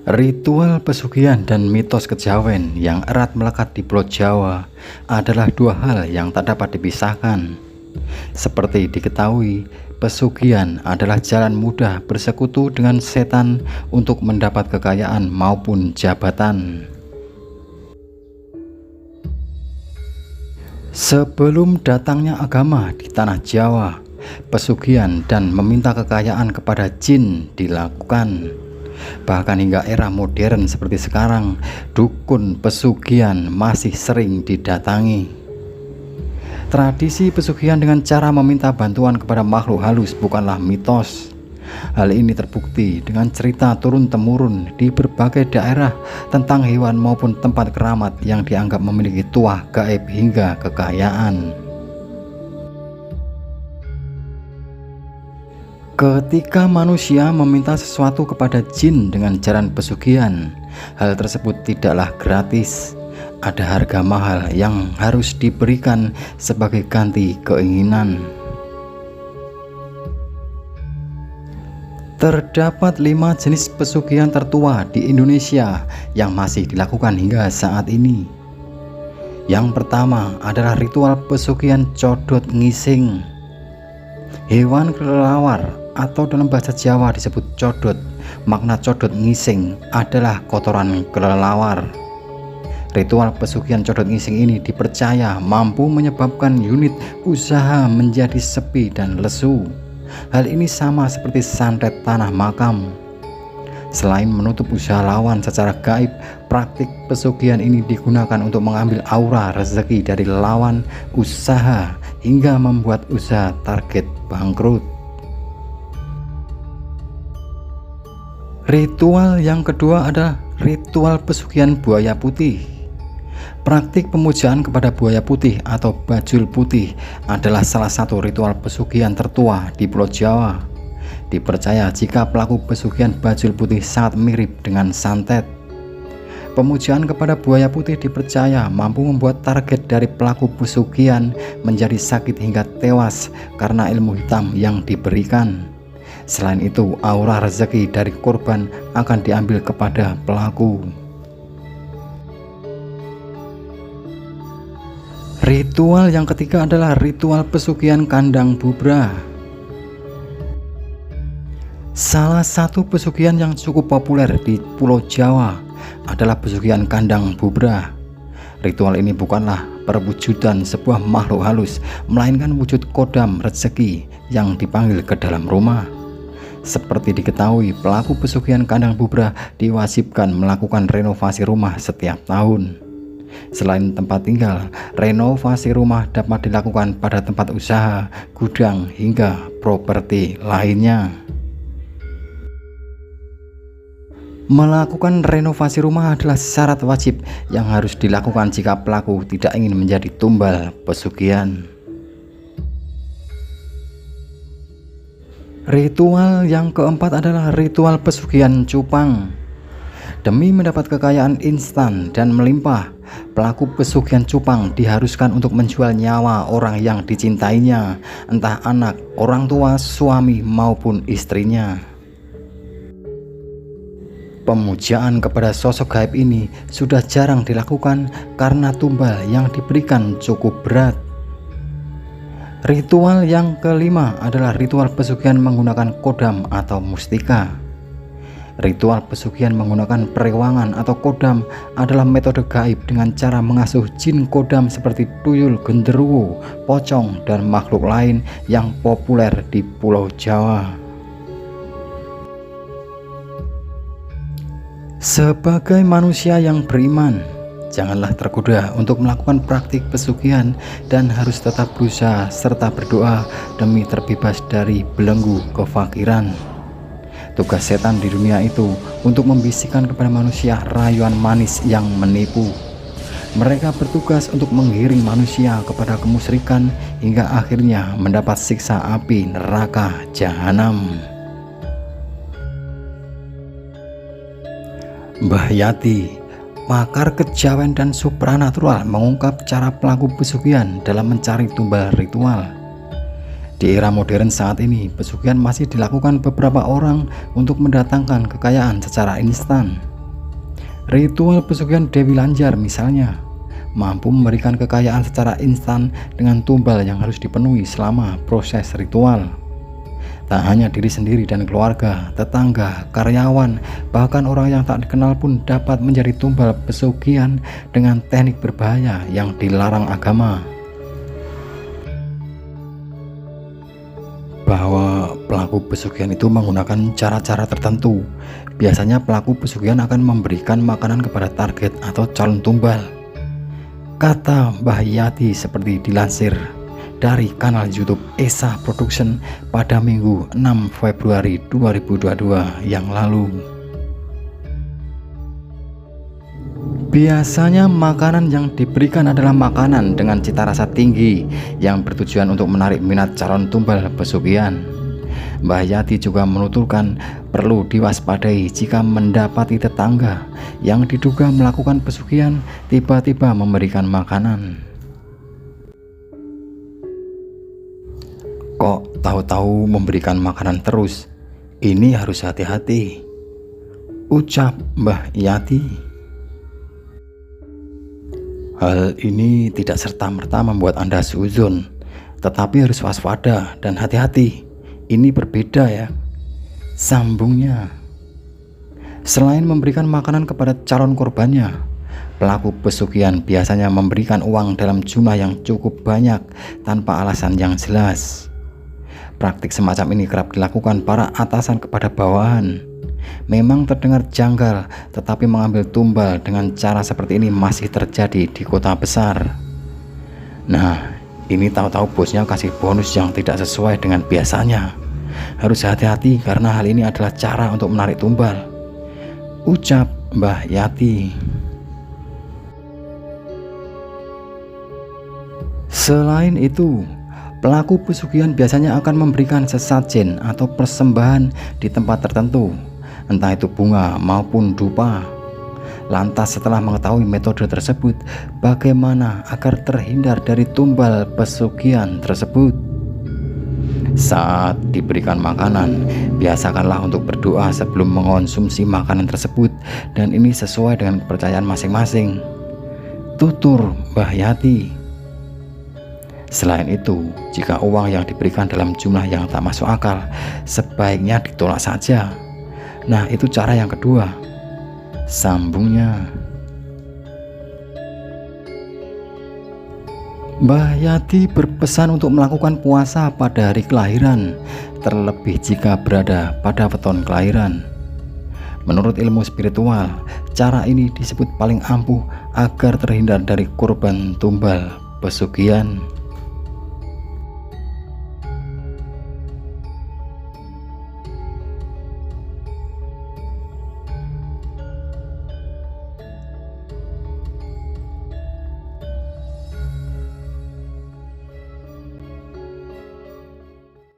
Ritual pesugihan dan mitos kejawen yang erat melekat di Pulau Jawa adalah dua hal yang tak dapat dipisahkan. Seperti diketahui, pesugihan adalah jalan mudah bersekutu dengan setan untuk mendapat kekayaan maupun jabatan. Sebelum datangnya agama di tanah Jawa, pesugihan dan meminta kekayaan kepada jin dilakukan. Bahkan hingga era modern seperti sekarang, dukun pesugihan masih sering didatangi. Tradisi pesugihan dengan cara meminta bantuan kepada makhluk halus bukanlah mitos. Hal ini terbukti dengan cerita turun-temurun di berbagai daerah tentang hewan maupun tempat keramat yang dianggap memiliki tuah gaib hingga kekayaan. Ketika manusia meminta sesuatu kepada jin dengan jalan pesugihan, hal tersebut tidaklah gratis. Ada harga mahal yang harus diberikan sebagai ganti keinginan. Terdapat 5 jenis pesugihan tertua di Indonesia yang masih dilakukan hingga saat ini. Yang pertama adalah ritual pesugihan codot ngising. Hewan kelelawar atau dalam bahasa Jawa disebut codot. Makna codot ngising adalah kotoran kelelawar. Ritual pesugihan codot ngising ini dipercaya mampu menyebabkan unit usaha menjadi sepi dan lesu. Hal ini sama seperti santet tanah makam. Selain menutup usaha lawan secara gaib, praktik pesugihan ini digunakan untuk mengambil aura rezeki dari lawan usaha hingga membuat usaha target bangkrut. Ritual yang kedua adalah ritual pesugihan buaya putih. Praktik pemujaan kepada buaya putih atau bajul putih adalah salah satu ritual pesugihan tertua di Pulau Jawa. Dipercaya jika pelaku pesugihan bajul putih sangat mirip dengan santet. Pemujaan kepada buaya putih dipercaya mampu membuat target dari pelaku pesugihan menjadi sakit hingga tewas karena ilmu hitam yang diberikan. Selain itu, aura rezeki dari korban akan diambil kepada pelaku. Ritual yang ketiga adalah ritual pesugihan kandang bubrah. Salah satu pesugihan yang cukup populer di Pulau Jawa adalah pesugihan kandang bubrah. Ritual ini bukanlah perwujudan sebuah makhluk halus, melainkan wujud kodam rezeki yang dipanggil ke dalam rumah. Seperti diketahui, pelaku pesugihan kandang bubrah diwajibkan melakukan renovasi rumah setiap tahun. Selain tempat tinggal, renovasi rumah dapat dilakukan pada tempat usaha, gudang, hingga properti lainnya. Melakukan renovasi rumah adalah syarat wajib yang harus dilakukan jika pelaku tidak ingin menjadi tumbal pesugihan. Ritual yang keempat adalah ritual pesugihan cupang. Demi mendapat kekayaan instan dan melimpah, pelaku pesugihan cupang diharuskan untuk menjual nyawa orang yang dicintainya, entah anak, orang tua, suami maupun istrinya. Pemujaan kepada sosok gaib ini sudah jarang dilakukan karena tumbal yang diberikan cukup berat. Ritual yang kelima adalah ritual pesugihan menggunakan kodam atau mustika. Ritual pesugihan menggunakan perewangan atau kodam adalah metode gaib dengan cara mengasuh jin kodam seperti tuyul, genderuwo, pocong, dan makhluk lain yang populer di Pulau Jawa. Sebagai manusia yang beriman, janganlah tergoda untuk melakukan praktik pesugihan dan harus tetap berusaha serta berdoa demi terbebas dari belenggu kefakiran. Tugas setan di dunia itu untuk membisikkan kepada manusia rayuan manis yang menipu. Mereka bertugas untuk menggiring manusia kepada kemusyrikan hingga akhirnya mendapat siksa api neraka jahanam. Mbah Yati, pakar kejawen dan supranatural, mengungkap cara pelaku pesugihan dalam mencari tumbal ritual. Di era modern saat ini, pesugihan masih dilakukan beberapa orang untuk mendatangkan kekayaan secara instan. Ritual pesugihan Dewi Lanjar misalnya, mampu memberikan kekayaan secara instan dengan tumbal yang harus dipenuhi selama proses ritual. Tak hanya diri sendiri dan keluarga, tetangga, karyawan, bahkan orang yang tak dikenal pun dapat menjadi tumbal pesugihan dengan teknik berbahaya yang dilarang agama. Bahwa pelaku pesugihan itu menggunakan cara-cara tertentu. Biasanya pelaku pesugihan akan memberikan makanan kepada target atau calon tumbal. Kata Mbah Yati seperti dilansir dari kanal YouTube Esa Production pada Minggu 6 Februari 2022 yang lalu. Biasanya makanan yang diberikan adalah makanan dengan cita rasa tinggi yang bertujuan untuk menarik minat calon tumbal pesugihan. Mbah Yati juga menuturkan perlu diwaspadai jika mendapati tetangga yang diduga melakukan pesugihan tiba-tiba memberikan makanan. Kok tahu-tahu memberikan makanan terus? Ini harus hati-hati, ucap Mbah Yati. Hal ini tidak serta-merta membuat Anda suudzon, tetapi harus waspada dan hati-hati. Ini berbeda ya, sambungnya. Selain memberikan makanan kepada calon korbannya, pelaku pesugihan biasanya memberikan uang dalam jumlah yang cukup banyak tanpa alasan yang jelas. Praktik semacam ini kerap dilakukan para atasan kepada bawahan. Memang terdengar janggal, tetapi mengambil tumbal dengan cara seperti ini masih terjadi di kota besar. Nah, ini tahu-tahu bosnya kasih bonus yang tidak sesuai dengan biasanya. Harus hati-hati karena hal ini adalah cara untuk menarik tumbal, ucap Mbah Yati. Selain itu, pelaku pesugihan biasanya akan memberikan sesajen atau persembahan di tempat tertentu, entah itu bunga maupun dupa. Lantas setelah mengetahui metode tersebut, bagaimana agar terhindar dari tumbal pesugihan tersebut? Saat diberikan makanan, biasakanlah untuk berdoa sebelum mengonsumsi makanan tersebut, dan ini sesuai dengan kepercayaan masing-masing, tutur Mbah Yati. Selain itu, jika uang yang diberikan dalam jumlah yang tak masuk akal, sebaiknya ditolak saja. Nah, itu cara yang kedua, sambungnya. Mbah Yati berpesan untuk melakukan puasa pada hari kelahiran, terlebih jika berada pada weton kelahiran. Menurut ilmu spiritual, cara ini disebut paling ampuh agar terhindar dari korban tumbal pesugihan.